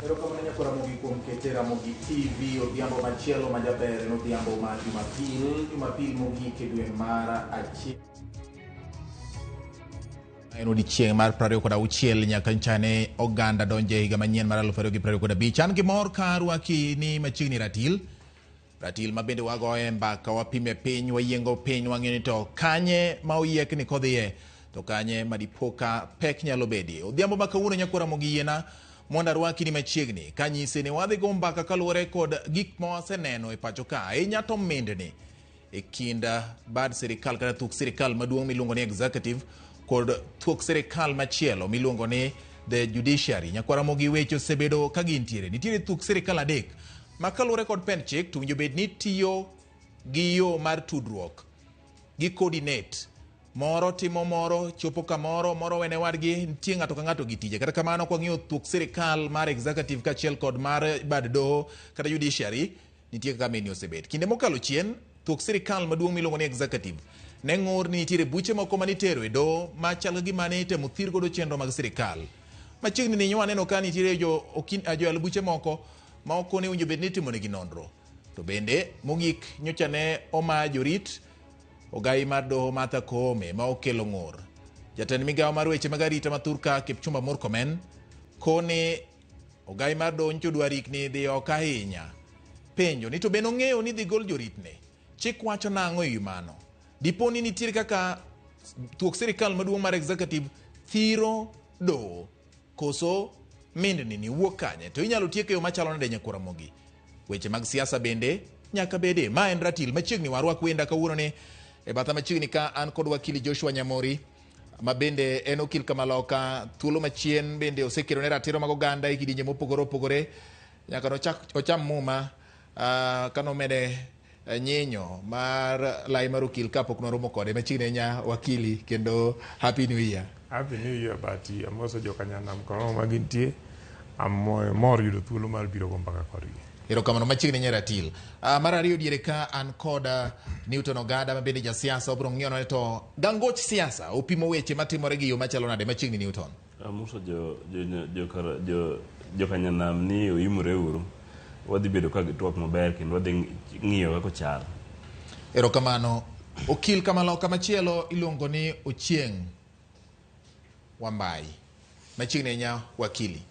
Ero kama nanya kwa Ramogi kumkete Ramogi TV odhiambo machielo majaber no odhiambo ma Jumapil mogik e dwe mar achiel. En odiechieng' mar 26 nyaka nchane oganda donje higa manyien mar 2025. An gi mor ka rwaki ni machiegni ratil ma bende wagoye mbaka wapime piny wayiengo piny wang'eni to kanye ma oyiek ni kodhiye to kanye madipoka pek nyalo bedie. Odhiambo ma kawuono nyakwa Ramogi yiena mondo arwaki ni machiegni kanyise ni wadhi go mbaka kaluwore kod gik ma waseneno e pacho ka ahinya to mendni e kind bad sirikal kata thuk sirikal maduong' miluongo ni executive kod thuk sirikal machielo miluongo ni the judiciary. Nyakwa Ramogi weche osebedo ka gintiere. Nitiere thuk sirikal adek ma kaluwore kod pen chik to winjo bed ni tiyo gi yo mar tudruok gi coordinate moro timo moro chopo kamoro moro wene wadgi nitie ng'ato ka ng'ato gi tije. Kata kamano kwa ng'iyo thuk sirikal mar executive kachiel kod mar bad doho kata judiciary nitie kaka meni osebet. Kinde mokalo chien thuk sirikal maduong' miluongo ni executive ne ng'ur ni nitiere buche moko manitero e doho machal gima ne itemo thir godo chenro mag sirikal. Machiegni ni waneno ka nitiere joyal buche moko ma ok ne winjo bed ni itimo negi nonro. To bende mogik nyocha ne oma jorit ogai mar doho Martha Koome ma okelo ng'ur. Jatend migawo mar weche mag arita Mathurka Kipchumba Murkomen kone ogai mar doho nyocha dwa rikni dhi ok ahinya. Penjo ni to bende ong'eyo ni dhi gol joritne. Chik wacho nang'o e mano? Dipo ni nitiere kaka thuk sirikal maduong' mar executive thiro doho koso mendni ni wuok kanye to inyalo tieke yo machalo nade nyakwa Ramogi. Weche mag siasa bende nyaka bede. Ma en ratil machiegni warwak wenda kawuono ni e batha machiegni ka an kod wakili Joshua Nyamori ma bende en okil kamaloka. Thuolo machien bende osekelo ne ratiro mag oganda e kidienje mopogore opogore nyaka no ocham muma kanomede nyinyo mar lai mar okil kapok noromo kode machiegni nya wakili kendo happy new year. Happy new year bati amoso jokanyanam kono magintie mor yudo thuolo mar biro go mbaka kodgi. Erokamano machiegni nya ratil. Mar ariyo diere ka an kod Newton Ogada ma bende jasiasa obro ng'iyono to gangoch siasa opimo weche matimore gi yo machalo nade machiegni Newton. Amoso jokanyanam ni oimore uru. Wadhi bedo ka gitwak maber kendo wadhi ng'iyo kako chal. Erokamano. Okil kamaloka machielo iluongo ni Ochieng' Wambai machiegni nya wakili.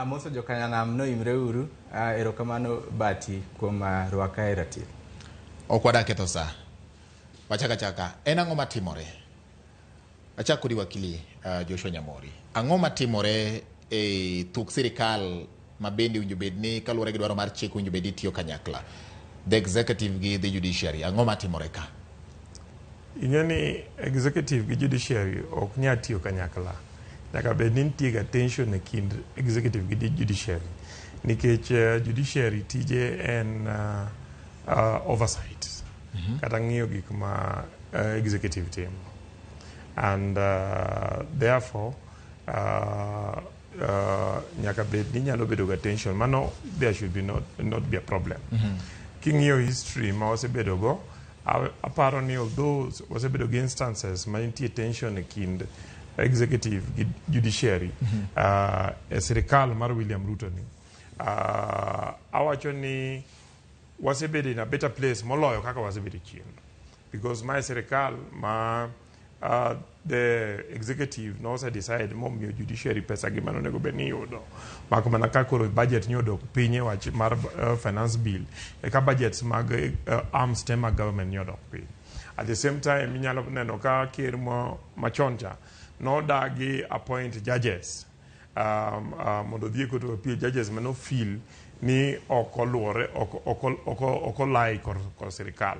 Moso jokanyanam no imre uru. Erokamano bati kuom rwaka e ratil. Ok wadaketho sa. Wachaka en ang'o matimore? Achako kodi wakili Joshua Nyamori. Ang'o matimore e thuk sirikal ma bende winjo bed ni kaluwore gi dwaro mar chik winjo bed ni tiyo kanyakla, the executive gi the judiciary? Ang'o matimore ka? Ing'eni executive gi judiciary ok nya tiyo kanyakla. Nyaka bed ni nitie ga tension e kind executive gi judiciary nikech judiciary tije en oversight kata ng'iyo gik ma executive timo, and therefore nyaka bed ni nyalo bedo ga tension mano. There should be not be a problem. King'iyo history ma wasebedo go, aparo ni although wasebedo gi instances ma nitie tension e kind executive gi judiciary e sirikal mar William Ruto ni, awacho ni wasebedo in a better place moloyo kaka wasebedo chien, because my sirikal ma the executive no se decide momiyo judiciary pesa gi mano nego beni yudo mako mana ka koro budget nyodo pinye wach mar finance bill e ka budgets mag arms tema government nyodo piny. At the same time inyalo neno ka ker machoncha no dagi appoint judges mondo dhie koto appeal judges mano feel ni okoluore okolai kor sirikal.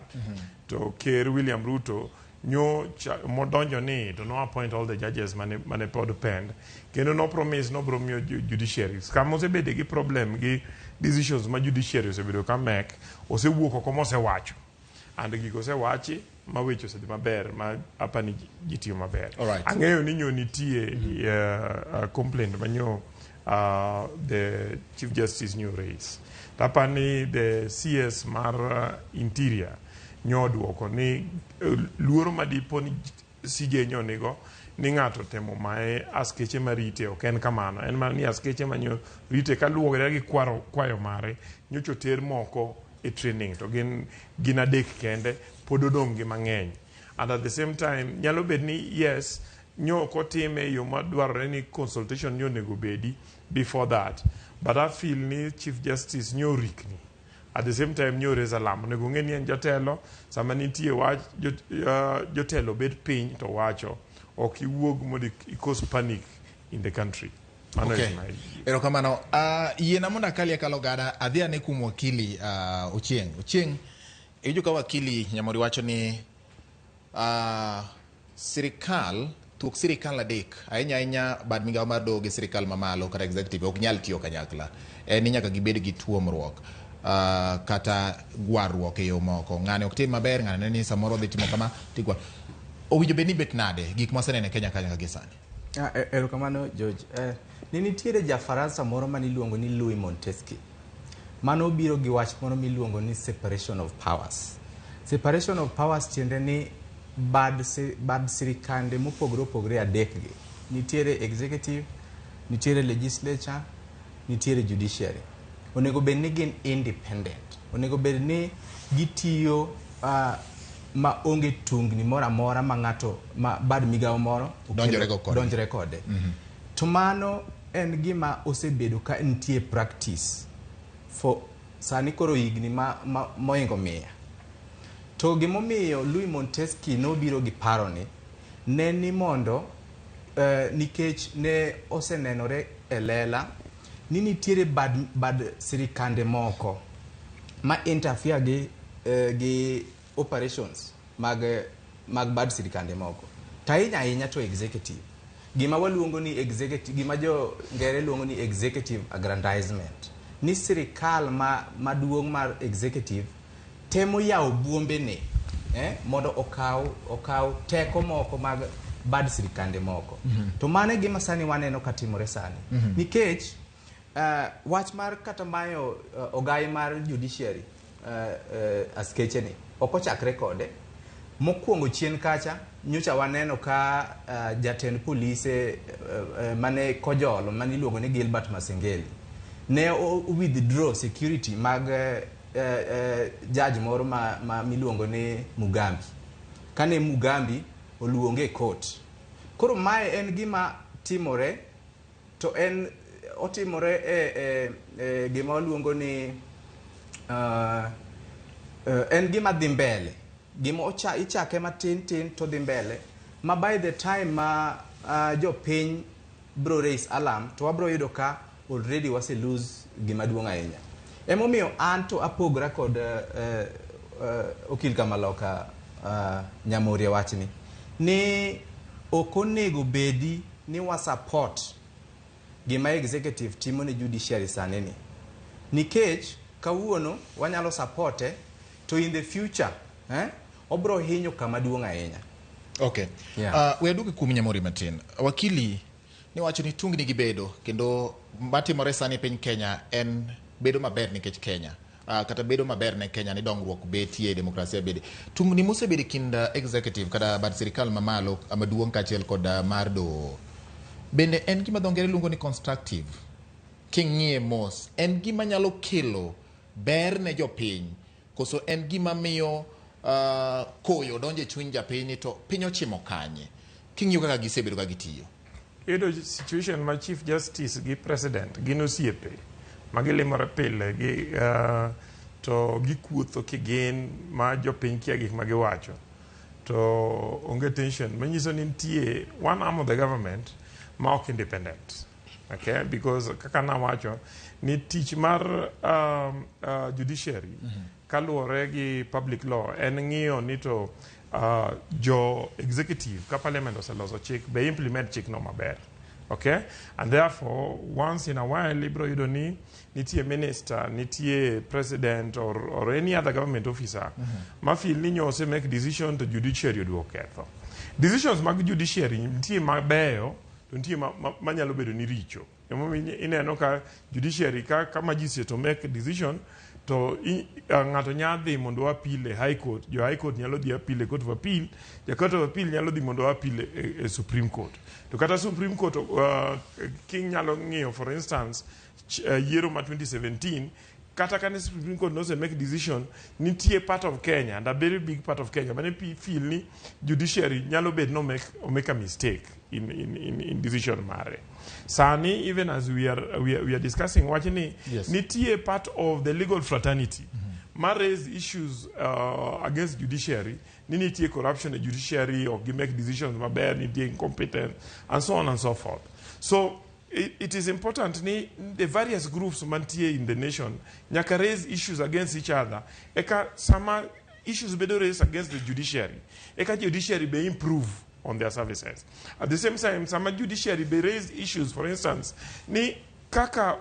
To ker William Ruto nyo modonjo ni to no appoint all the judges mane pod pend kendo no promise no bromio judiciary kama osebede gi problem gi decisions ma judiciary osebedo ka mek osewuok oko mosewacho and gigo osewachi ma weche osedhi maber ma apani gitiyo maber. Ang'eyo ni nyo nitie complaint manyo the Chief Justice nyo raise. Tapani the CS mar Interior nyo duoko ni luoro madipo ni sigenyo nigo ni ng'ato temo mae askeche marite ok en kamano en mana ni askeche manyo rite kaluwore gi kwayo mare nyocho ter moko e training to gin adek kende pod odong' gi mang'eny and at the same time nyalo bed ni yes nyo kotime yo madwarore ni consultation nyo nego bedi before that but I feel ni Chief Justice nyo rikni at the same time nyo reza lamo nego ng'e ni en jotelo sama nitie wach jotelo bed piny to wacho ok iwuog mondo cause panic in the country. Okay. Erokamano. Yiena mondo akalie kalo gada adhi ane kuom wakili Ochieng. Iyudo ka wakili Nyamori wacho ni tuk sirikal adek ahinya bad migawo mar doho gi sirikal mamalo kata executive ok nyal tiyo kanyakla. Ni nyaka gibed gi tuomruok kata gwarruok e yo moko. Ng'ane ok tim maber, ng'ane ni samoro dhi timo kama tigwa. Owinjo bed ni bet nade gik mosenene Kenya kanya gi sani. Erokamano George. Ni nitiere Jafaransa moro maniluongo ni Louis Montesquieu. Mano biro gi wach moro miluongo ni separation of powers. Separation of powers tiende ni bad sirikande mopogore adek gi. Nitiere executive, nitiere legislature, nitiere judiciary. Onego bed ni gin independent. Onego bed ni gitiyo ma onge tungni mora ma ng'ato ma bad migawo moro donjore kode. To mano en gima osebedo ka nitie practice for sani koro higni moingo miya. To gimomiyo Louis Montesquieu nobiro gi paro ne ni mondo nikech ne osenenore e lela ni nitiere bad sirikande moko ma interfere gi operations mag bad sirikande moko. Ahinya to executive. Gima waluongo ni executive, gima jo ngere luongo ni executive aggrandizement. Ni sirikal maduong' mar executive temo yawo buombe ne mondo okaw teko moko mag bad sirikande moko. To mane gima sani waneno katimore sani. Nikech wach mar kata mayo ogai mar judiciary askeche ni okochakre kode mokwongo chien kacha nyocha waneno ka jatend polise mane kojolo maniluongo ni Gilbert Masengeli ne withdraw security mag judge moro ma miluongo ni Mugambi kane Mugambi oluonge e court. Koro mae en gima timore to en otimore gima waluongo ni en gima dhi mbele. Gima ichake matin to dhi mbele ma by the time ma jo piny bro raise alarm to wabro yudo ka already wase lose gima duong' ahinya. Emomiyo an to apogora kod okil Kamaloka Nyamori wachni ni okonego bedi ni wa support gima executive timo ne judiciary saneni. Nikech kawuono wanyalo supporte to in the future obro hinyo kama duong' ahinya. Okay. Yeah. Weduke kuom Nyamori matin. Wakili ni wacho ni tungni gibedo kendo matimore sani piny Kenya en bedo maber nikech Kenya. Kata bedo maber ne Kenya ni dongruok betie demokrasia bede. Tungni mosebedi kind executive kata bad sirikal mamalo amaduong' kachiel kod mar doho. Bende en gima dhongere luongo ni constructive. King'ie mos en gima nyalo kelo ber ne jopiny koso en gima miyo koyo donje chuny japiny to piny ochimo kanye king'iyo kaka gisebedo ka gitiyo. Iyudo situation ma Chief Justice gi President gin osiepe magilimore pile to gikuotho kigin ma jopiny kia gik magiwacho to onge tension manyiso ni nitie one arm of the government ma ok independent. Okay, because kaka nawacho ni tich mar judiciary kaluwore gi public law en ng'iyo ni to jo executive ka parliament oseloso chik be implement chik no maber. Okay, and therefore once in a while libro yudo ni nitie minister, nitie president or any other government officer ma feel ni nyose make decision to judiciary oduo ketho. Decisions mag judiciary nitie mabeyo to nitie manyalo bedo ni richo. Ineno ka judiciary ka magistrate to make decision to ng'ato nya dhi mondo apile high court, jo high court nyalo dhi apile court of appeal, ja court of appeal nyalo dhi mondo apile e Supreme Court. To kata Supreme Court king nyalo ng'iyo, for instance, yiero ma 2017, kata kane Supreme Court knows make decision, nitie part of Kenya, and a very big part of Kenya, many feel ni judiciary nyalo bed no make a mistake in decision mare. Sani, even as we are discussing, watching yes. nitie part of the legal fraternity raise issues against judiciary, nitie corruption in judiciary, or make decisions maber, nitie incompetence, and so on and so forth. So it is important the various groups mantie in the nation nyaka raise issues against each other. Eka sama issues bedo raised against the judiciary, eka judiciary be improve on their services. At the same time, some judiciary be raised issues, for instance, ni kaka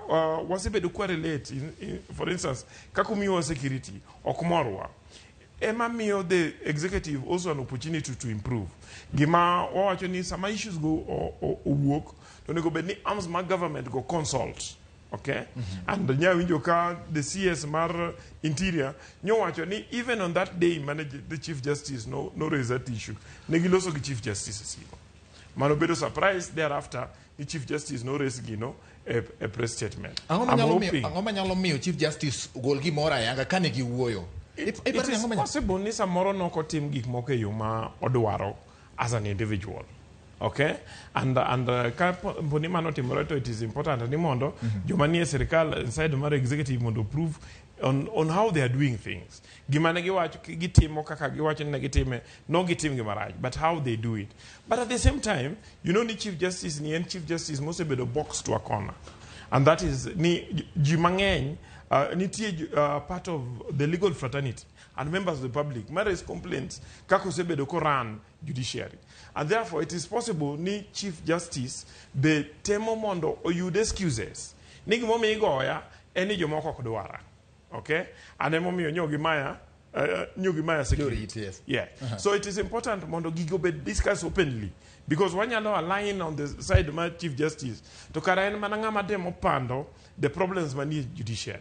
wasebedo correlate for instance, kakumiwa security or kumorwa. Emma mio the executive also an opportunity to improve. Gima wawacho ni some issues go or work, don't go be arms my government go consult. Okay? And the CS Mar Interior, even on that day, manage the Chief Justice no raise that issue. Negiloso the Chief Justice. Manobedo surprise thereafter, the Chief Justice no raise a press statement. I'm hoping Chief Justice Golgi Mora Yanga Kanegi Woyo. It is possible Nisa Moro no kotim gik moke yuma odwaro as an individual. Okay, and ponima not immorato, it is important and imondo jomani serikal inside the executive mondo prove on how they are doing things. Gimana gitimo kaka giwacho na gitime no gitim gimaraj, but how they do it. But at the same time, ni Chief Justice ni Chief Justice must be the box to a corner, and that is ni jimangeny part of the legal fraternity and members of the public raise complaints kako sebe do run judiciary, and therefore it is possible ni Chief Justice be temo mondo o yude excuses ni gimomi igoya eni jomoko kodwara. Okay, and emomi nyogi maya security. Yes. Yeah. So it is important mondo gigo be discuss openly, because when you know align on the side of my Chief Justice to karaen manangama demo pando the problems mani judiciary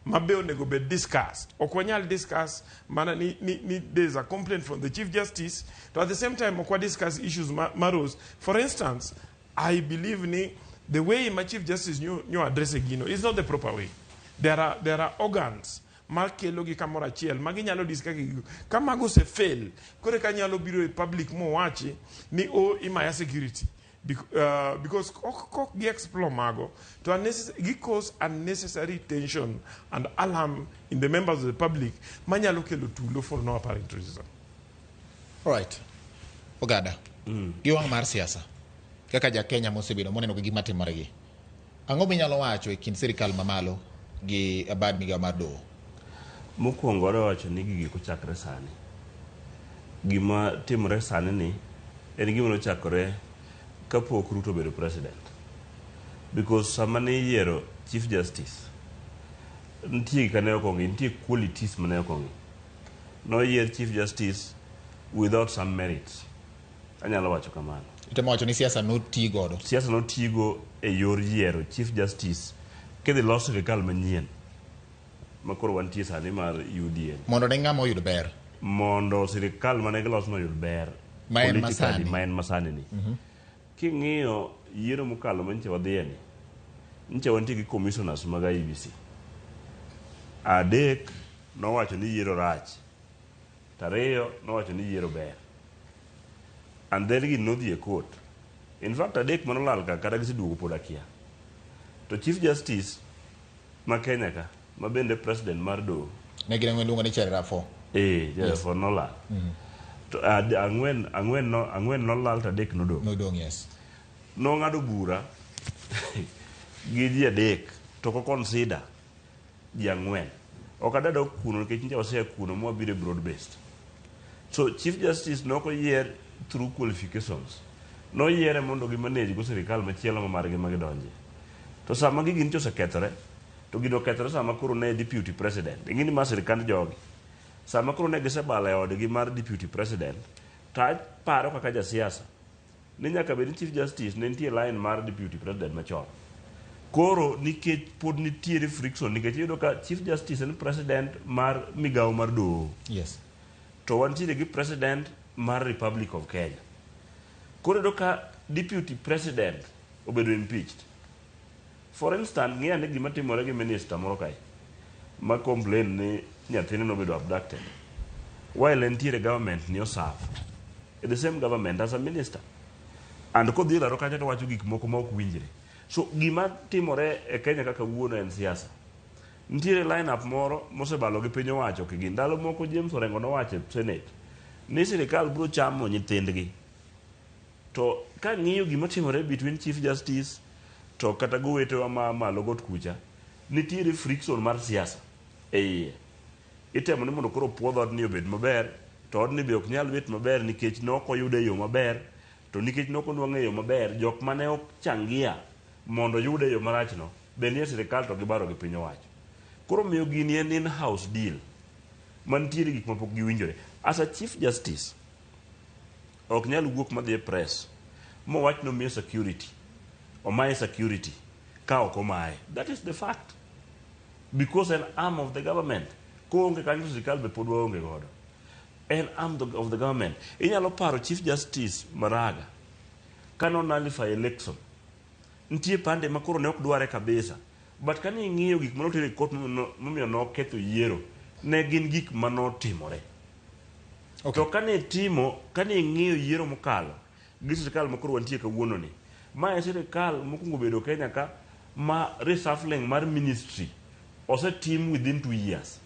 mabeo nego be discussed okwanyal discuss mana ni there's a complaint from the Chief Justice, to at the same time okwa discuss issues maros. For instance, I believe the way my Chief Justice new addressing is not the proper way. There are organs markelo gi kamora chiel maginyalo discuss kama go se fail kore kanyalo biro e public mo wachi ni imaya security. Because gi explore mago to cause unnecessary tension and alarm in the members of the public manyalo kelo tulo for no apparent reason. All right. Ogada. Giwang mar siasa. Kaka ja Kenya mosebedo moneno gi gima timore gi. Ang'o minyalo wacho e kind sirikal mamalo gi abad migawo mar doho? Mokwongo wacho ni gigi kochakre sani. Gima timore sani ni en gima nochakore kapok Ruto bedo president, because sama ne yiero Chief Justice nitie kane okongi, nitie qualities mane okongi. No yier Chief Justice without some merits. Anyalo wacho kamano. Itemo wacho ni siasa notigodo. Siasa notigo e yor yiero Chief Justice kedhi loso sirikal manyien makoro wantie sani mar UDA. Mondo ne ng'ama oyud ber. Mondo sirikal mane giloso no yud ber. Ma en masani ni. King'iyo yiero mokalo manche wadhieni, nche wantie gi commissioners mag IEBC. Adek nowacho ni yiero rach, tariyo nowacho ni yiero ber, and then gi nodhi e court. In fact, adek manolal ka kata giseduogo pod akia. To Chief Justice ma Kenya ka ma bende president mar doho ne gina ng'wen luongo ni Cherera 4. Yes, for nolal. To ang'wen nolal to adek nodong'. Nodong', yes. Nong'ado bura gi ji adek to ko consider ji ang'wen. Ok adada kuno nikech nja osea kuno mwabire broad based. So Chief Justice noko yier through qualifications. No yiere mondo gi manage go sirikal machielo ma margi magidonje. To sama gigi ncho sekethore, to gido kethore sama koro ne deputy president. Ingini ma sirikand jogi. Sama koro ne gisebale odgi mar deputy president, ta paro kaka ja siasa ni nyaka bed Chief Justice ne nitie line mar deputy president machon. koro nikech pod nitiere friction nikech iyudo ka chief justice en president mar migawo mar doho Yes. to wantiere gi president mar Republic of Kenya. Koro iyudo ka deputy president obedo impeached. For instance, ng'e ane gima timore gi minister moro kae ma complain ni nyathine nobedo abducted. While entiere government ni oserve the same government as a minister. And kodhi laro kacha to wacho gik moko ma ok winjre. So gima timore e Kenya kaka wuono en siasa. Nitiere line up moro mosebalo gi piny owacho kigi ndalo moko James Orengo nowacho e Senate ni sirikal biro chamo nyithindgi. To ka ng'iyo gima timore between Chief Justice to kata gowetewa ma malo got kucha, nitiere friction mar siasa e iye. Itemo ni mondo koro puodho odni obed maber, to odni be ok nyal bet maber nikech nok oyude yo maber, to nikech nok onwang'e yo maber, jok mane ok changia mondo yude yo marachno, be nie sirikal to gibaro gi piny owacho. Koro miyo gini en in-house deal, mantiere gik mapok giwinjore. As a Chief Justice, ok nyal wuok madhi e press mowach nomiye security, omaye security, ka ok omaye. That is the fact. Because an arm of the government, koonge kanyo sirikal be pod waonge godo. An arm of the government. Inyalo paro Chief Justice Maraga, kano nullify election. Ntie pande makoro ne ok dware kabisa. But kani ing'iyo gik manotere court momiyo noketho yiero, ne gin gik manotimore. Okay. To kane ing'iyo yiero mokalo, gi sirikal makoro wantie kawuono ni, ma e sirikal mokwongo bedo Kenya ka, ma reshuffling mar ministry osetim within 2 years.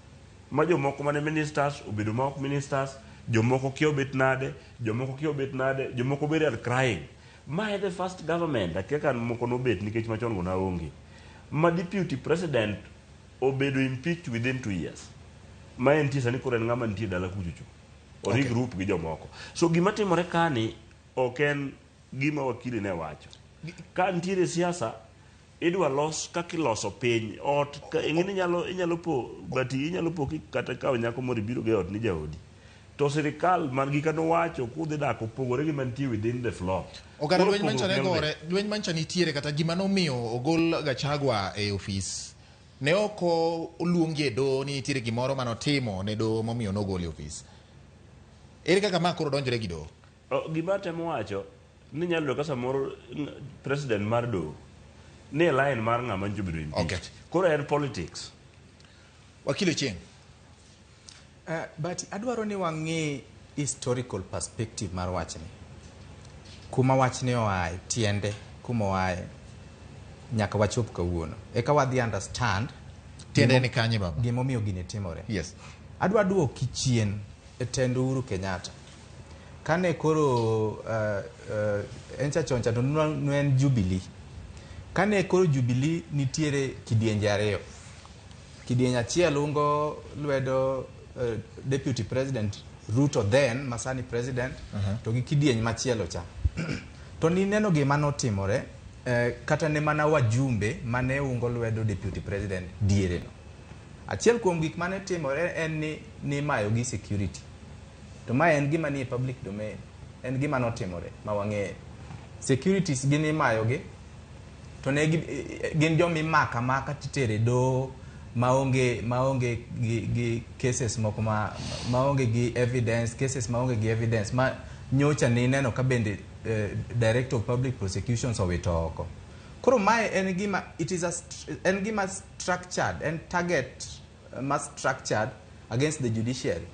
Ma jomoko mane ministers obedo ma ok ministers, jomoko kia obet nade, jomoko bere are crying. Ma e the first government, akeka moko nobet nikech machon go na onge. Ma deputy president obedo impeached within 2 years. Ma en tisa ni kore ng'ama nitie dala kuchuchu. Ori group gi jomoko. So gima timore kani ok en gima wakili ne wacho. Ka nitiere siasa idwa los kaka iloso piny ot ing'eni inyalo po bati inyalo po kata kawo nyako moro ibiro ge ot ni jaodi. To sirikal man gi kano wacho kudhi dak opogore gi mantie within the floor. Ogara lweny manchane gore, lweny manchane nitiere kata gima nomiyo ogol Gachagua e ofis. Ne oko oluongi e do ni nitiere gimoro manotimo ne do momiyo nogol e ofis. Ere kaka ma koro donjore gi do? Gima temo wacho ni nyalo ka samoro president mar do ne line mar ng'ama njubido impeached. Okay. Koro en politics. Wakili Chieng. But adwaro ni wang'i historical perspective mar wachni. Kuma wachni oaye, tiende, kuma oaye, nyaka wachop kawuono. Eka wadhi understand tiende ni kanye baba. Gimomiyo gini timore. Yes. Adwa duoki chien e tend Uhuru Kenyatta. Kane koro encha choncha to nuen Jubilee. Kane koro Jubilee nitiere kidienje ariyo. Kidienje achiel ungo lwedo deputy president Ruto then masani president to gi kidienje machielo cha. To ni neno gima notimore kata ne mana wajumbe mane ungo lwedo deputy president diere no. Achiel kuom gik mane timore en ni mayo gi security. To ma en gima ni public domain. En gima notimore ma wang'e. Securities gini mayo gi to ne gin jomi maka titere do maonge gi cases moko maonge gi evidence, cases maonge gi evidence ma nyocha ni neno ka bende Director of Public Prosecutions owito oko. Koro mae en gima en gima structured and target structured against the judiciary.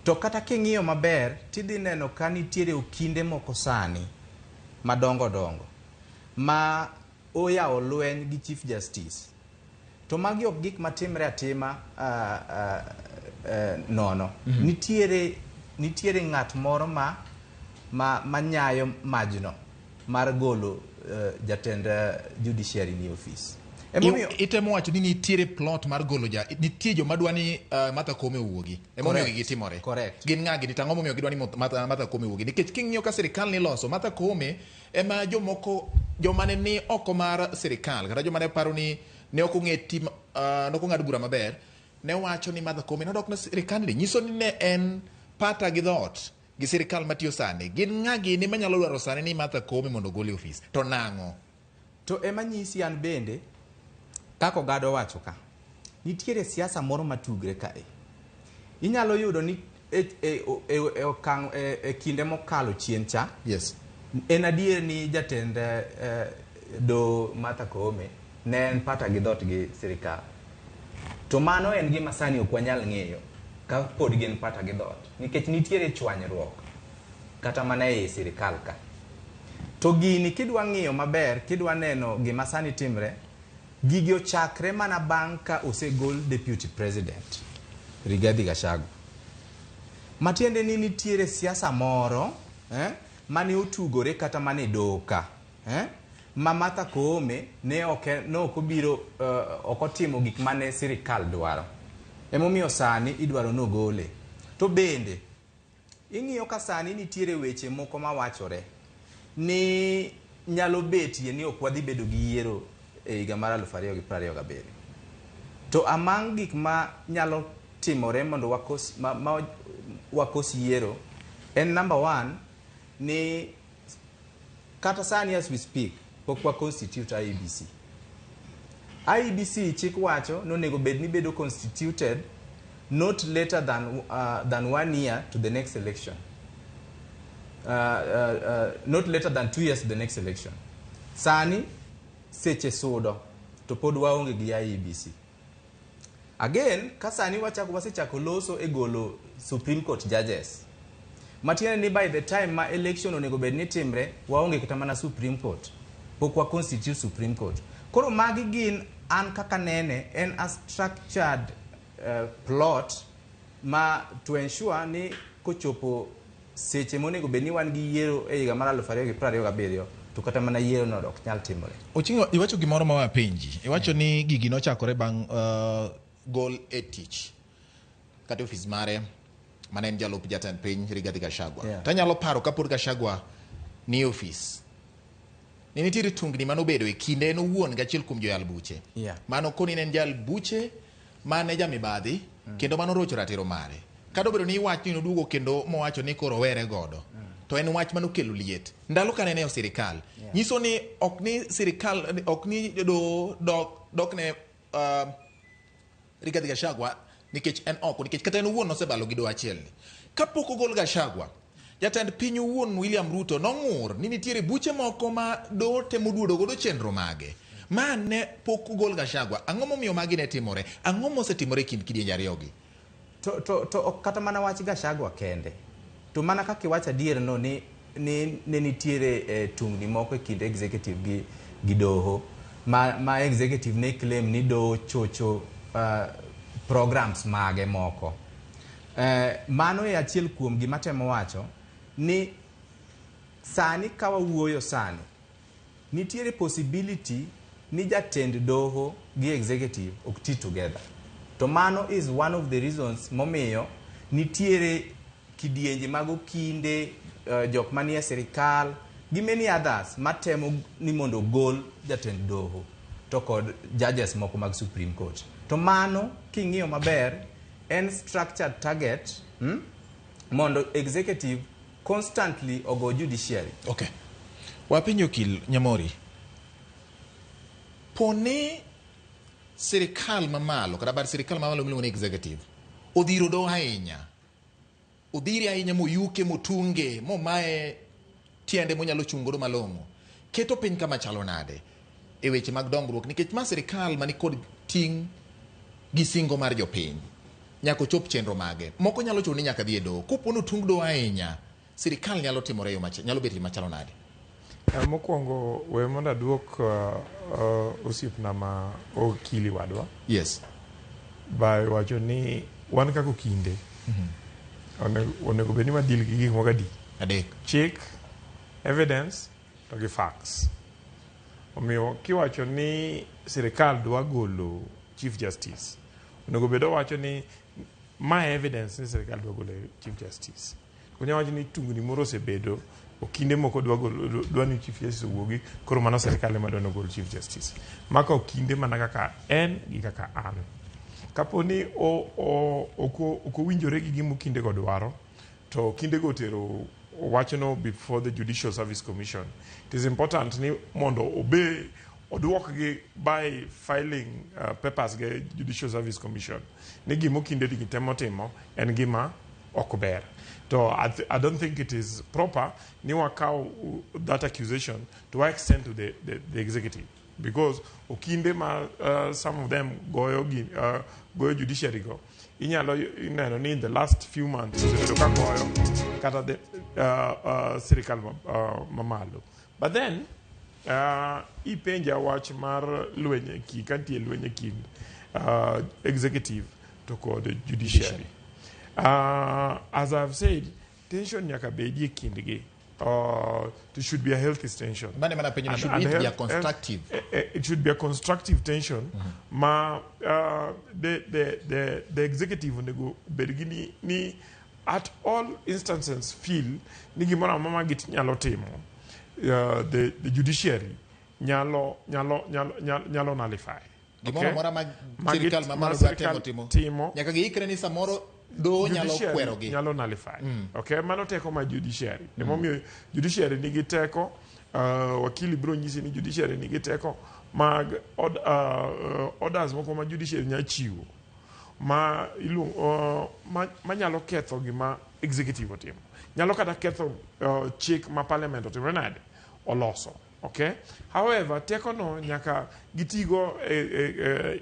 To kata king'iyo maber tidhi neno ka nitiere okinde moko sani madongo ma oyawo lweny gi Chief Justice. To magi ok gik matimre atima nono. Nitiere ng'at moro ma nyayo majno mar golo jatend judiciary ni office. Itemo wacho ni nitiere plot mar golo nitie joma dwani Martha Koome owuogi. Emomiyo gitimore. Correct. Gin ng'agi di tang'o momiyo gidwani Martha Koome owuogi. Nikech king'iyo ka sirikal ni loso Martha Koome ema jomane ni oko mar sirikal kata jomane paro ni ne ok ong'ad bura maber ne wacho ni Martha Koome nodok na sirikal ni nyiso ni ne en pata gi dhot gi sirikal matiyo sani. Gin ng'agi ni manyalo dwaro sani ni Martha Koome mondo gol e ofis. To nang'o? To ema nyisi an bende kako gado wacho ka nitiere siasa moro matugre kae. Inyalo yudo ni kinde mokalo chien cha. Yes. En adier ni jatend do Martha Koome ne en pata gi dhot gi sirikal. To mano en gima sani ok wanyal ng'eyo ka pod gin pata gi dhot. Nikech nitiere chwanyruok kata mana e sirikal ka. To gini kidwa ng'iyo maber, kidwa neno gima sani timre, gigi ochakre mana bang' ka osegol deputy president Rigathi Gachagua. Matiende ni nitiere siasa moro mane otugore kata mane doka ma Martha Koome ne ok obiro ok otimo gik mane sirikal dwaro. Emomiyo sani idwaro nogole. To bende ing'iyo ka sani nitiere weche moko mawachore ni nyalo betie ni ok wadhi bedo gi yiero e higa mar 2027. To among gik ma nyalo timore mondo wakos yiero en number 1 ni kata sani as we speak pok wa constitute IEBC. IEBC chik wacho nonego bed ni bedo constituted not later than 1 year to the next election. Not later than 2 years to the next election. Sani seche sudo to pod waonge gi IEBC. Again, kasani wasechako loso e golo Supreme Court judges. Matiende ni by the time ma election onego bed ni timre, waonge kata mana Supreme Court. Pok wa constitute Supreme Court. Koro magi gin an kaka nene en a structured plot ma to ensure ni kochopo seche monego bed ni wan gi yiero e higa mar 2027 to kata mana yiero no ok nyal timore. Ochingo iwacho gimoro ma wapenji. Iwacho ni gigi nochakore bang' gol e tich kata ofis mare mane en jalup jatend piny Rigathi Gachagua. Yeah. Tanyalo paro kapod Gachagua ni ofis. Ni nitiere tungni manobedo e kinde en owuon gachiel kuom joyal buche. Yeah. Mano koni ne en jal buche mane jamibadhi kendo mano rocho ratiro mare. Kado bedo ni wach ni noduogo kendo mowacho ni koro were godo. To en wach manokelo liet. Ndalo kane ne o sirikal. Yeah. Nyiso ni ok ni sirikal ok ni dok ne Rigathi Gachagua nikech en oko nikech kata en owuon nosebalo gi do achiel ni. Kapok ogol Gachagua, jatend piny owuon William Ruto nong'ur ni nitiere buche moko ma do temo duodo godo chenro mage. Mane pok ogol Gachagua. Ang'o momiyo magi ne timore? Ang'o mosetimore kind kidienje ariyogi? To kata mana wach Gachagua kende. To mana kaka iwacho adier no ni nitiere tungni moko e kind executive gi doho ma executive ne claim ni do chocho programs mage moko. Mano e achiel kuom gima temo wacho ni sani kawa wuoyo sani nitiere possibility ni jatend doho gi executive ok ti together. To mano is one of the reasons momiyo nitiere kidienje mago kinde jok manie sirikal gi many others matemo ni mondo gol jatend doho to kod judges moko mag Supreme Court. To mano king'iyo maber en structured target mondo executive constantly ogo judiciary. Okay. Wapenjo Okil Nyamori. Pone sirikal mamalo kata bar sirikal mamalo miluongo ni executive odhiro do ahinya. Odhiri ahinya moyuke motunge momae tiende monyalo chungodo malong'o. Keto piny kama chalo nade e weche mag dongruok nikech ma sirikal mani kod ting' gi singo mar jopiny nyako chop chenro mage. Moko nyalo chuno ni nyaka dhi e doho. Kopono tung do ahinya sirikal nyalo timore yo nyalo bedo machalo nade. Mokwongo we mondo aduok osiepna ma okili wadwa. Yes. By wacho ni wan kako kinde. Onego bed ni wadil gi gik moko adi. Adek. Chik, evidence, to gi facts. Omiyo kiwacho ni sirikal dwa golo Chief Justice. Onego bed wacho ni ma evidence ni sirikal dwa golo Chief Justice. Kunya wacho ni tungni moro osebedo okinde moko dwa ni Chief Justice owuogi koro mano sirikal ema dwa golo Chief Justice. Maka okinde mana kaka en gi kaka an. Kaponi okowinjore gi gimo kinde go dwaro to kinde go tero wachono before the Judicial Service Commission. It is important ni mondo oduok gi by filing papers ge Judicial Service Commission ni gimo kinde gi temo timo en gima ok ber. So I don't think it is proper ni wakao that accusation to extend to the executive, because okinde ma some of them goyo judiciary go inyalo ineno ni in the last few months ka goyo kata the sirikal mamalo. But then ipenja wach mar lwenye ki kantie lwenye kind executive to kod judiciary. As I've said, tension nyaka bedie kindgi. It should be a healthy tension. It should be a constructive. It should be a constructive tension. Ma the executive nego bergini ni at all instances feel ni gimora mama git nyalo timo. The judiciary nyalo nullify. Gimora mora ma sirikal mamalo timo. Nyaka giikre ni samoro do nyalo kwero gi nyalo nullify. Okay, mano teko ma judiciary. Emomiyo judiciary nigi teko, wakili bro nyisi ni judiciary nigi teko mag orders moko ma judiciary nya chiwo ma nyalo ketho gima executive otimo. Nyalo kata ketho chik ma parliament otimo nade oloso. Okay, however teko no nyaka gitigo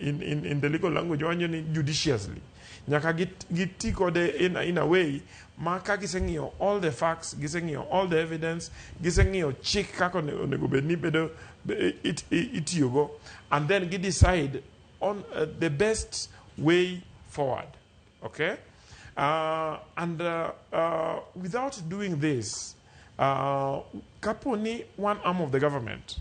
in the legal language wanyo ni judiciously. Nyaka gitiko de in a way ma ka giseng'iyo all the facts, giseng'iyo all the evidence, giseng'iyo chik kako onego bed ni bedo itiyogo, and then gi decide on the best way forward. Okay, and without doing this, kaponi one arm of the government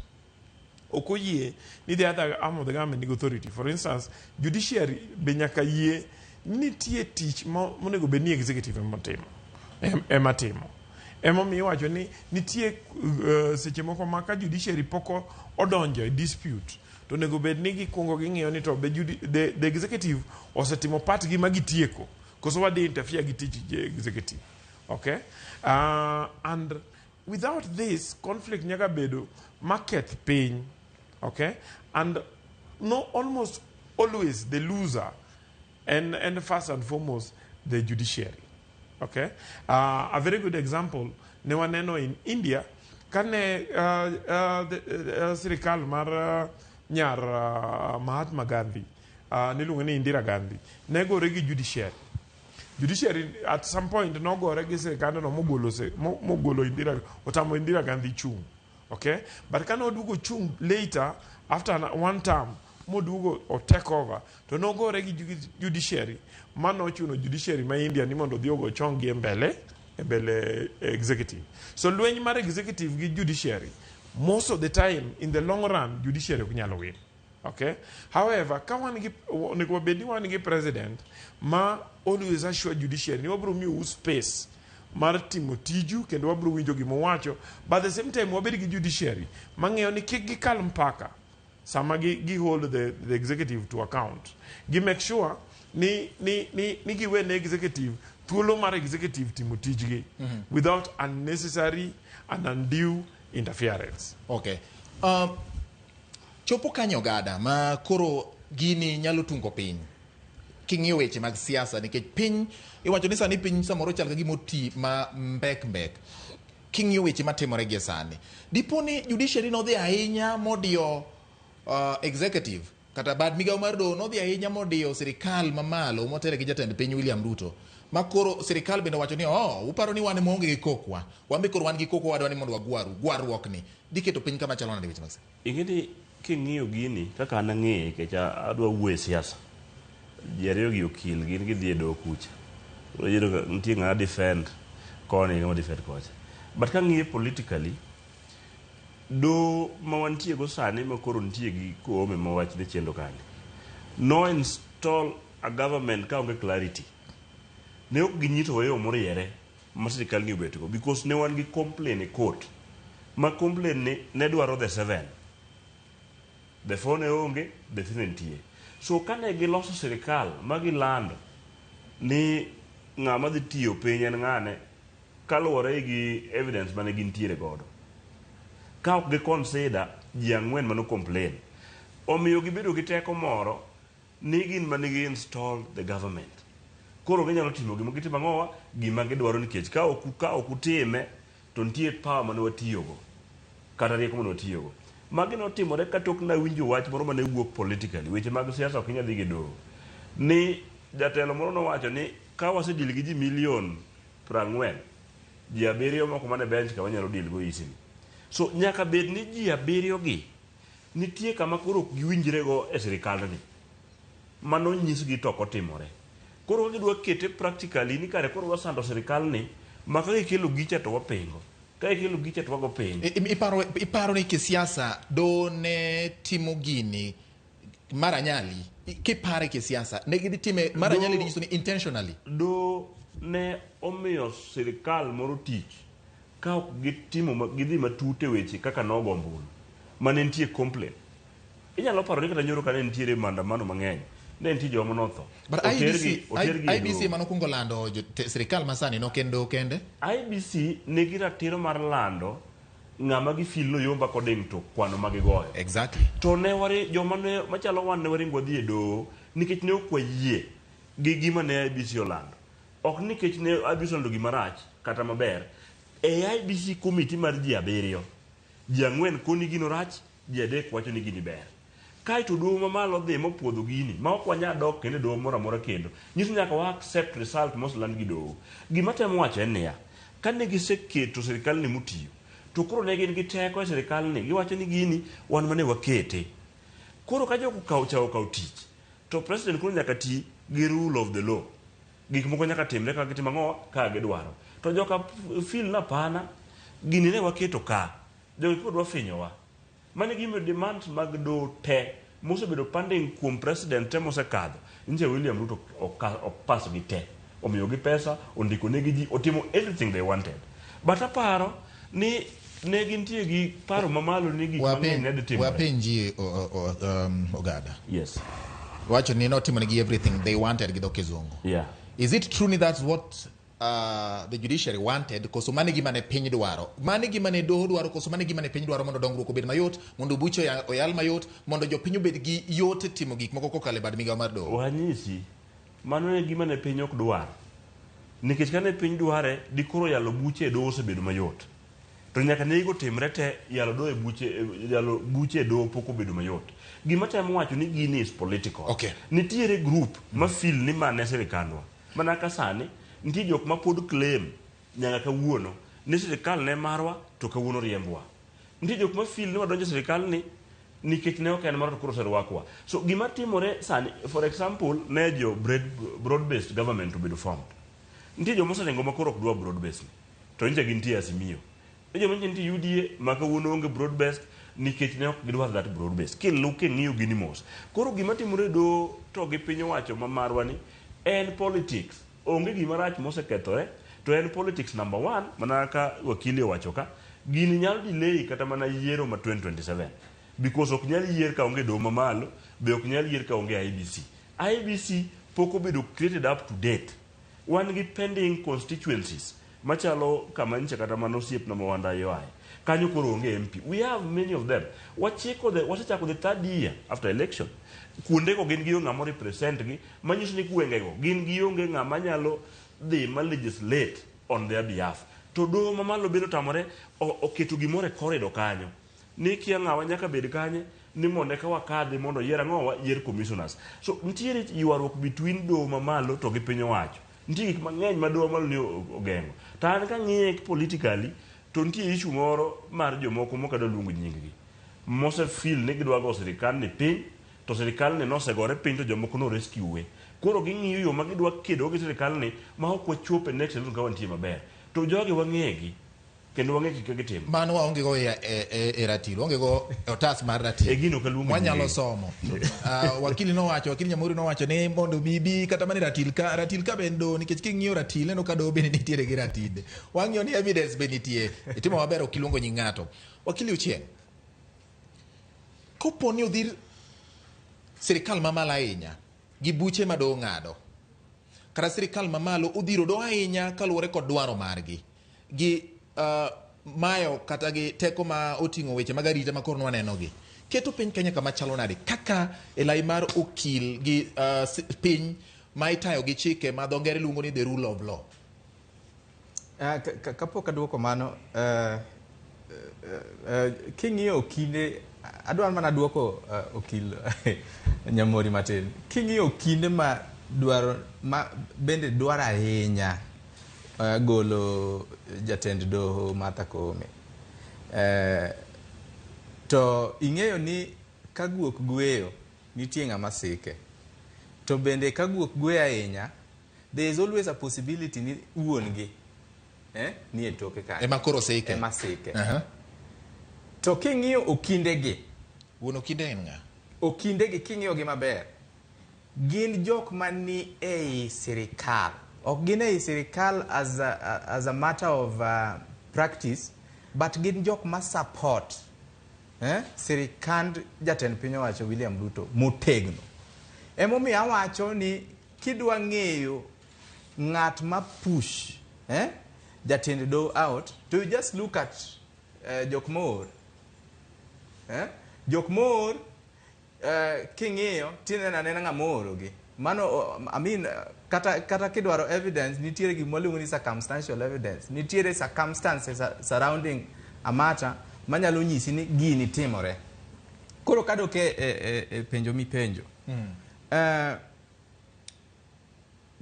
okoyie ni the other arm of the government authority, for instance judiciary be nyaka yie nitie tich monego bed ni executive ematimo. Emomiyo wacho ni nitie seche moko ma ka judiciary poko odonjo dispute to nego bed ni gikungo ging'iyo ni to the executive osetimo part gi magitieko koso wadi interfere gi tich executive. Okay, and without this conflict nyaka bedo market pain. Okay, and no, almost always the loser and first and foremost the judiciary. Okay, a very good example ne waneno in India kane sirikal mar nyar Mahatma Gandhi niluongo ni Indira Gandhi negore gi judiciary at some point nogore gi sirikal no mogolo otamo Indira Gandhi chung. Okay, but kane odugo chung later after one term modugo or take over to no go regi judiciary mano chuno judiciary ma India ni mondo diogo chongi embele executive. So lwenyi mar executive gi judiciary most of the time in the long run judiciary kunyalo win. Okay, however ka wan gi nego bedi wan gi president ma always assure judiciary ni wabro mi space mar timo tiju kendo wabro winjo gimo wacho, but at the same time wabedi gi judiciary mang'eyo ni kik gikal mpaka sama gi hold the executive to account. Gi make sure ni giwe ne executive thuolo mar executive timo tijgi without unnecessary and undue interference. Okay. Chopo kanyo gada ma koro gini nyalo tungo piny. King'iyo weche mag siasa nikech piny iwacho ni sani piny samoro chal ka gima oti ma mbek. King'iyo weche matimore gi sani. Diponi judiciary no dhi ahinya modiyo executive kata bad migawo mar doho nodhi ahinya modiyo sirikal mamalo motere gi jatend piny William Ruto makoro sirikal bende wacho ni uparo ni wan monge gi kokwa wambe koro wan gi kokwa wadwani mondo gwarruok ni diketo piny kama chalo nade weche mag ingeni king'iyo gini kaka an ang'eye kech adwa wuoye siasa ji ariyo gi okil gin gidhi e doho kucha nitie ng'ama defend koni ng'ama defend kocha, but kang'iye politically do ma wantie go sani ma koro nitie gi kome ma wach ne chendo kani no install a government ka onge clarity ne ok ginyito weyo moriere ma sirikal ni obetgo because ne wan gi complain e court ma complain ne dwaro the 7 the 4 ne onge the 3 nitie. So kane giloso sirikal ma gilando ni ng'ama dhi tiyo piny en ng'ane kaluwore gi evidence mane gintiere godo ka ok gi consider ji ang'wen mano complain. Omiyo gibedo gi teko moro ni gin manigi install the government. Koro ginyalo timo gitimo ang'owa gima gidwaro nikech ka ok utime to nitie power mane watiyogo kata rieko mane watiyogo. Magi notimore katok na winjo wach moro mane wuok politically, weche mag siasa ok inyal dhi gi doho, ni jatelo moro nowacho ni ka wasedil gi ji milion 40, ji 7 moko mane bench ka wanyalo deal go easily. So nyaka bed ni ji 7 gi nitie kama koro ok giwinjre go e sirikal ni, mano nyisgi to ok otimore. Koro gidwa kete practically ni kare koro wasando sirikal ni maka gikelo gicha to wapingo, ka gikelo gicha to wago piny. Iparo ni kisiasa do ne timo gini maranyali, kipare kisiasa ne gidhi time maranyali dijiso ni intentionally do ne omiyo sirikal moro tich ka ok gitimo gidhi matute weche kaka nogo ombulu mane nitie complaint. Inyalo paro ni kata nyoro ka ne nitiere maandamano mang'eny, ne nitie joma notho. But IBC mano kungo lando sirikal masani no kende IBC nigi ratiro mar lando ng'ama gifil no yomba koding to kwano magigoyo. Exactly. To ne wari joma ne machalo wan ne waringwa dhi e doho nikech ne ok wayie gi gima ne IBC olando. Ok nikech ne IBC olando gima rach kata maber. E IBC committee mar ji 7, ji 4 koni gino rach, ji 3 wacho ni gini ber. Kaito doho mamalo dhi mopuodho gini ma ok wanya dok kendo doho moro amora kendo. Nyiso nyaka wa accept result moseland gi doho. Gima temo wacho en niya, kane giseketo sirikal ni mutiyo, to koro ne gin gi teko e sirikal ni, giwacho ni gini wan mane wakete. Koro ka jogo kawo tich, to president koro nyaka ti gi rule of the law. Gik moko nyaka timre ka gitimo ang'o ka gidwaro. To joka feel na pana gini ne waketo ka. Jogo koro dwa finyowa. Mane gima demand mag do te mosebedo pending kuom president te mosekadho. Nje William Ruto pass gi te. Omiyo gi pesa, ondiko ne gi ji, otimo everything they wanted. But aparo ni ne gintie gi paro mamalo ni gik mang'eny ne timore. Wapenji Ogada. Yes. Wacho ni notimo ne gi everything they wanted gi dho kizungu. Yeah. Is it true that's what the judiciary wanted? Koso mane gima ne piny dwaro, mane gima ne doho dwaro, koso mane gima ne piny dwaro mondo dongruok obed mayot, mondo bucho oyal mayot, mondo jopiny obed gi yot timo gik moko kokalo e bad migawo mar doho? Wanyisi mano e gima ne piny ok dwar. Nikech kane piny dware dikoro yalo buche e doho osebedo mayot. To nyaka ne igo timre te yalo buche e doho pok obedo mayot. Gima temo wacho ni gini is political. Okay. Nitiere group ma feel ni mane sirikandwa. Mana ka sani nitie jok ma pod claim nyaka kawuono ni sirikal ne marwa to kawuono riembwa. Nitie jok ma feel ni wadonjo sirikal ni nikech ne ok en marwa to koro serwakwa. So gima timore sani, for example, ne jo broad based government obedo formed. Nitie joma oserengo ma koro ok dwa broad based. To nje gintie Azimio. Joma nitie UDA ma kawuono onge broad based nikech ne ok gidwar that broad based. Kiluke ng'iyo gini mos. Koro gima timore do to gi piny owacho ma marwa ni en politics. Onge gima rach mosekethore, to en politics number 1, mana ka wakili owacho ka, gini nyalo delay kata mana yiero ma 2027. Because ok nyal yier ka onge doho mamalo, be ok nyal yier ka onge IBC. IBC pok obedo created up to date. Wan gi pending constituencies machalo kama nche kata mana osiep na mawanda yoaye. Kanyo koro onge MP. We have many of them. Wasechako the 3rd year after election. Kuonde ko gin gi ng'ama represent gi, manyiso ni gwengego gin gi onge ng'ama nyalo dhi ma legislate on their behalf. To doho mamalo biro tamore oketo gimore corridor kanyo. Ni kia ng'awa nyaka bed kanye ni monde ka wakadhi mondo yier ang'owa yier commissioners. So nitiere ywaruok between doho mamalo to gi piny owacho. Nitie gik mang'eny ma doho mamalo ni ogeng'o. To an ka ng'iye politically to nitie issue moro mar jomoko mokadwa luongo nying-gi. Mose feel ni gidwa go sirikal ni piny, to sirikal ni nosegore piny to jomoko no rescue. Koro ging'iyo yo ma gidwa kedo gi sirikal ni ma ok wachope next election ka wantie maber. To jogi wang'egi kendo wang'egi kaka gitimo. Mano waonge go e ratil, waonge go otas mar ratil. E gino kaluongo wanyalo somo. Wakili Nyamuri nowacho ni mondo bibi kata mane ratil ka bendo nikech king'iyo ratil neno ka doho bende nitiere gi ratide. Wang'iyo ni evidence be nitie. Itimo maber ok iluongo nying ng'ato. Wakili Ochieng', kopo ni odhir sirikal mamalo ahinya gi buche ma doho ng'ado, kata sirikal mamalo odhiro do ahinya kaluwore kod dwaro margi gi mayo kata gi teko ma oting'o weche mag arita ma koro nwanenogi keto piny Kenya kama chalo nade kaka elai mar okil gi piny ma itayo gi chike ma dho ngere luongo ni the rule of law. Kapok aduoko mano, king'iyo kinde, adwaro mana duoko okil Nyamori matin. King'iyo kinde ma bende dwaro ahinya golo jatend doho Martha Koome, to ing'eyo ni ka guok gweyo nitie ng'ama sike, to bende ka guok gweyo ahinya, there is always a possibility ni wuon gi ni e toke ka ema koro sike, ema sike. To king'iyo okindegi, wuon okinde en ng'a? Okindegi king'iyo gi maber, gin jok mani ei sirikal. Ok gin ei sirikal as a matter of practice, but gin jok ma support sirikand jatend piny owacho William Ruto motegno. Emomiyo awacho ni kidwa ng'eyo ng'at ma push jatend do out, to you just look at jok moor. Jok moor king'iyo tinena nena ng'a moorogi. Mano, I mean, kata kidwaro evidence, nitiere gima waluongo ni circumstantial evidence. Nitiere circumstances surrounding a matter manyalo nyisi ni gini timore. Koro kadok e penjo mipenjo.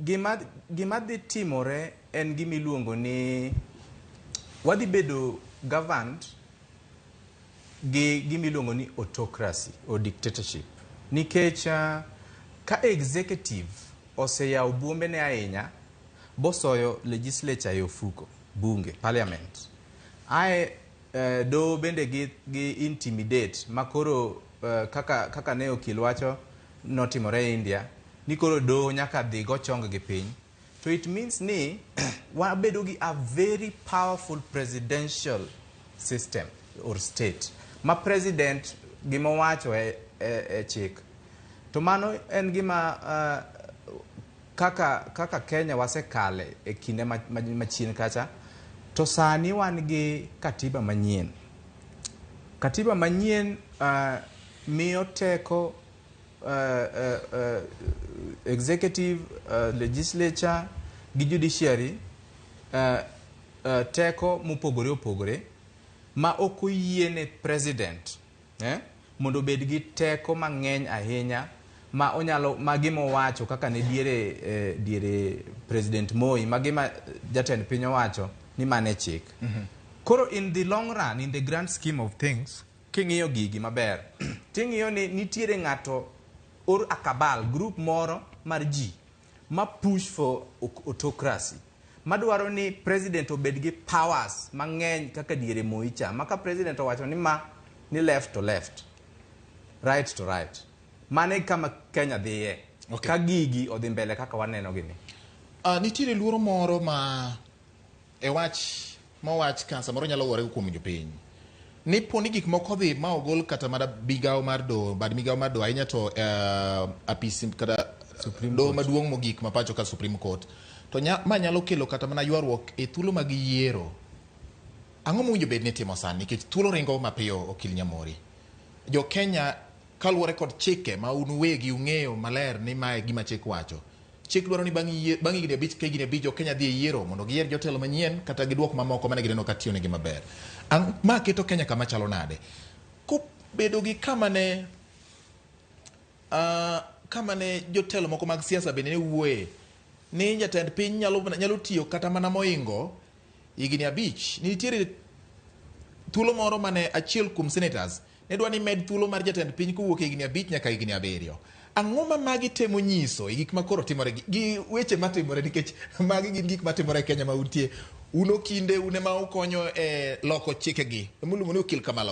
Gima dhi timore en gima iluongo ni wadhi bedo governed gi gima iluongo ni autocracy or dictatorship. Nikech ka executive oseyawo buombene ahinya bosoyo legislature e ofuko, bunge, parliament. Do bende gi intimidate makoro kaka ne okil wacho notimore India, ni koro do nyaka dhi go chong gi piny. So it means ni wabedo gi a very powerful presidential system or state. Ma president gima wacho e chik. To mano en gima kaka Kenya wasekale e kinde machien kacha, to sani wan gi katiba manyien. Katiba manyien miyo teko executive, legislature gi judiciary teko mopogore opogore ma ok oyiene president mondo bed gi teko mang'eny ahinya ma onyalo magima wacho kaka ne diere president Moi, magima jatend piny owacho ni mane chik. Koro in the long run, in the grand scheme of things, king'iyo gigi maber, ting'iyo ni nitiere ng'ato or akabal group moro mar ji ma push for autocracy, madwaro ni president obed gi powers mang'eny kaka diere Moi cha, maka president owacho ni left to left, right to right. Mane kama Kenya dhiye. Okay. Ka gigi odhi mbele kaka waneno gini. Nitiere luoro moro ma wach kansa moro nyalo wore kuom jopiny. Ni poni gik moko dhi ma ogol kata mana migawo mar do, bad migawo mar do ahinya to apisi kata do maduong' mogik ma pacho ka Supreme Court. To ma nyalo kelo kata mana ywaruok e thuolo mag yiero. Ang'o mowinjo bed ni timo sani nikech thuolo ringo mapiyo okil Nyamori. Jo Kenya kaluwore kod chike ma unwegi ung'eyo maler ni mae gima chik wacho. Chik dwaro ni bang' higni abich ka higni abich jo Kenya dhi yiero mondo giyier jotelo manyien kata giduok mamoko mane gineno ka tiyo negi maber. Ma keto Kenya kama chalo nade. Kubedo gi kama ne jotelo moko mag siasa bende ne wuoye ni jatend piny nyalo tiyo kata mana moingo higni abich. Nitiere thuolo moro mane achiel kuom senators ne dwa ni med thuolo mar jatend piny kowuok higni abich nyaka higni abiriyo. Ang'o ma magi temo nyiso gik ma koro timore gi weche matimore, nikech magi gin gik matimore Kenya ma untie uno kinde une ma ukonyo e loko chikegi emuluongo ni okil kama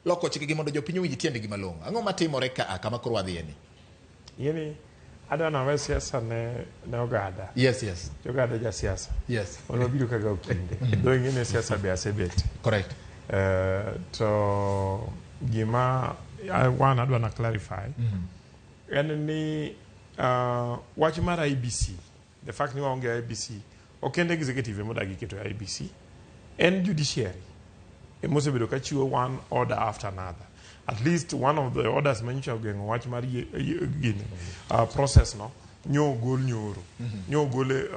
loko chikegi mondo jopiny owinj tiendgi malong'o. Ang'o matimore kama koro wadhiye ni? Yeni adana we siasa ne ogada. Yes. Jogada ja siasa. Yes. Ono biro kaga okinde. Do ingene siasa be asebet. Correct. To gima one adwana clarify. En ni wach mar IBC, the fact ni waonge IBC, ok en executive modagi keto IBC, en judiciary emosebedo ka chiwo one order after another. At least one of the orders manyicha ogengo wach mar gini process no nyo gol nyoro nyo gole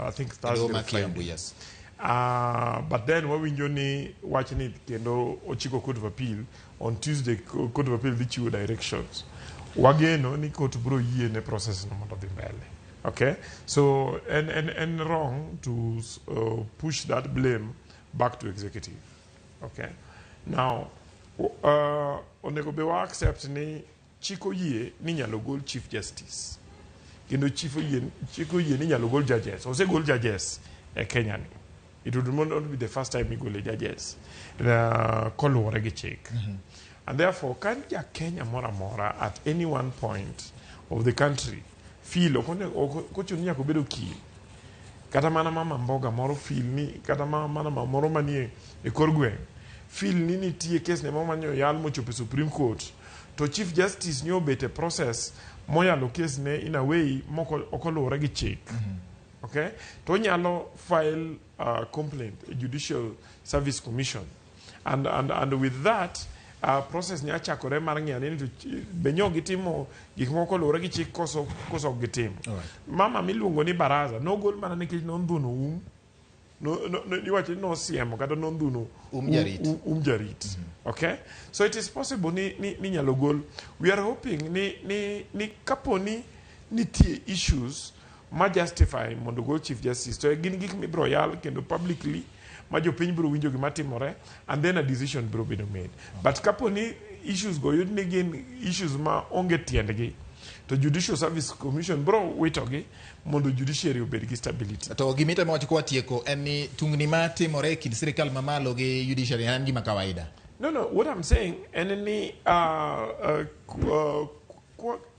I think Thursday Friday. Yes. But then wawinjo ni wach ni kendo ochiko Court of Appeal on Tuesday. Court of Appeal dichiwo directions wageno ni court bro yie ne process no mondo dhi mbele. Okay, so and wrong to push that blame back to executive. Okay, now onego be wa accept ni chiko yie ni nyalo gol chief justice kendo chiko yie ni nyalo gol judges. Ose gol judges e Kenya ni. It would not be the first time we go to judges. Koluwore gi chik. And therefore, can Kenya mora at any one point of the country feel okochunia kubedo ki kata mana mama mboga moro feel ni kata mana moro manie e korgwe feel ni nitie case ne mama nyo yal mochopo Supreme Court to Chief Justice nyo bete process moyalo case ne in a way moko okoluwore gi chik. Okay, to nyalo file a complaint, a Judicial Service Commission, and with that process nya chakore mar ng'ani to benyo gitimo gik moko lore gi chik koso gitimo. Mama miluongo ni baraza no gol mana nikech non dhuno no iwacho no siemo kata non dhuno jarit. Okay, so it is possible ni nyalo gol. We are hoping ni kaponi nitie issues ma justify mondo go Chief Justice to gin gik mibro yal kendo publicly ma jopiny bro winjo gima timore and then a decision bro bedo made. But kaponi issues go yud ni gin issues ma onge tiendgi to Judicial Service Commission bro witogi mondo judiciary obed gi stability. To gimita ma wacho kwa tieko en ni tungni ma timore kind sirikal mamalo gi judiciary en gima kawaida. No, what I'm saying en ni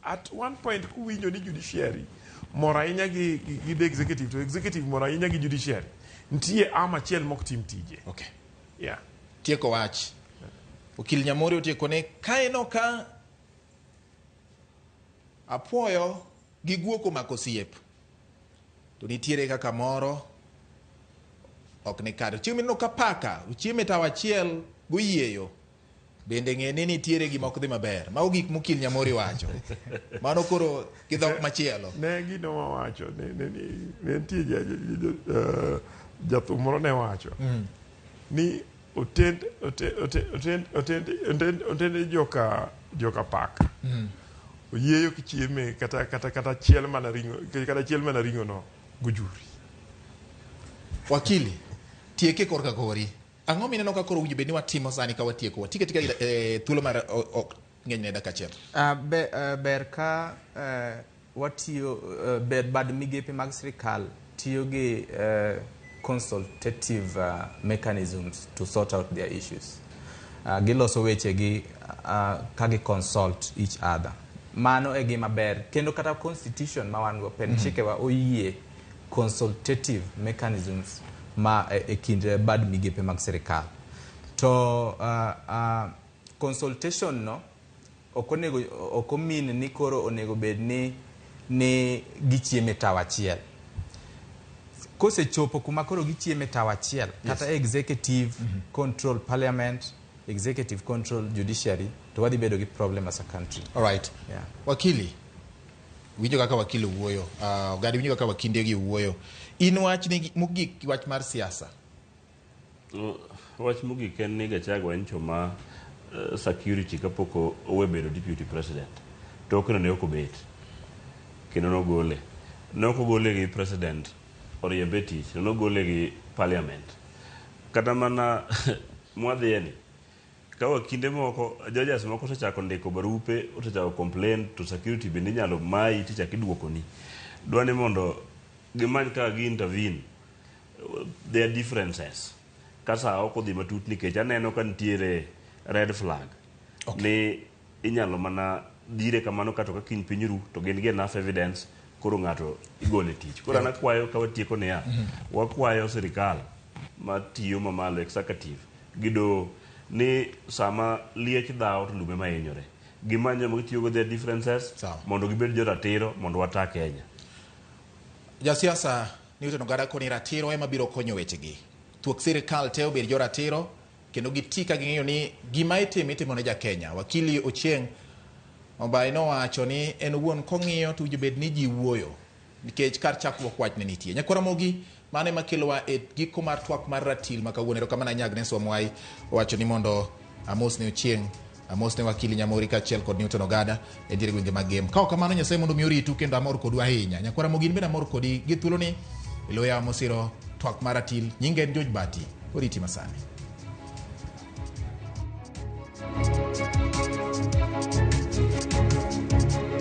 at one point kuwinjo ni judiciary mora inya gi the executive to executive mora inya gi judiciary ntie ama chiel mok tim tije. Okay, yeah, tieko wach okil Nyamori otieko ne kaeno ka apuoyo gi guoko mako siep to nitiere kaka moro ok ne kado chiemo no kapaka uchieme tawa chiel goyieyo bende ng'e ni nitiere gima ok dhi maber ma ogik mokil Nyamori wacho mano koro gi dhok machielo ne gino wacho ne nitie jathum moro ne wacho ni otend joka pak oyieyo kichieme kata chiel mana ringo no gujuri. Wakili tieke korka kori ang'o mineno ka koro winjo ni watimo sani ka watieko tika thuolo mar ng'enyne dakika achiel. Ber ka watiyo bad migepe mag sirikal tiyo gi consultative mechanisms to sort out their issues. Giloso weche gi ka gi consult each other. Mano e gima ber kendo kata constitution ma wan go pen chike wa oyie consultative mechanisms ma e kind bad migepe mag sirikal. To consultation no okomin ni koro onego bed ni gichieme tawa chiel. Kose chopo kuma koro gichieme tawa chiel kata executive control parliament, executive control judiciary, to wadhi bedo gi problem as a country. All right. Yeah. Wakili winjo kaka wakili wuoyo gadi winjo kaka wakinde gi wuoyo in wach ni mugik wach mar siasa. Wach mugik en ni Gachagua en choma security kapoko owebedo deputy president to ne okobet kendo nogole gi president oriebeti nogole gi parliament kata mana mwadhieni kawa kinde moko judges moko osechako ndiko barupe osechako complain to security bende nyalo mai tichaki duokoni dwani mondo gimany ka gi intervene their differences kasa oko dhi matut nikech aneno ka nitiere red flag. Okay. Ni inyalo mana dire kamano kato ka kiny piny ru to gin gi enough evidence koro ng'ato igole tich. Koro nakwayo ka watieko niya wakwayo sirikal matiyo mamalo executive gido ni sama liech dhao to lume mainyore gimanyo magitiyogo their differences mondo gibed jo ratiro mondo wata Kenya. Jasiasa Newton Ogada koni ratiro ema biro konyo wechegi. Twak sirikal te obed jo ratiro kendo giti ka ging'eyo ni gima itimo ne ja Kenya. Wakili Ochieng Ombai nowacho ni en wuon kong'iyo to bed ni ji wuoyo nikech kar chakruok wach ne nitie. Nyakwara Mogi mane makelowa e giko mar twak mar ratil ma kawuono erokamano Agnes Wamwai owacho ni mondo amos ne Ochieng, amos ne wakili Nyamori kaachiel kod Newton Ogada e diere gwenge mag Gem. Ka ok kamano Nyasaye mondo mi oritu kendo amor kodu ahinya. Nyakwara Mogi bende amor kodi gi thuolo ni iloya mosiro twak mar ratil. Nyinge en George Bati. Oriti masani.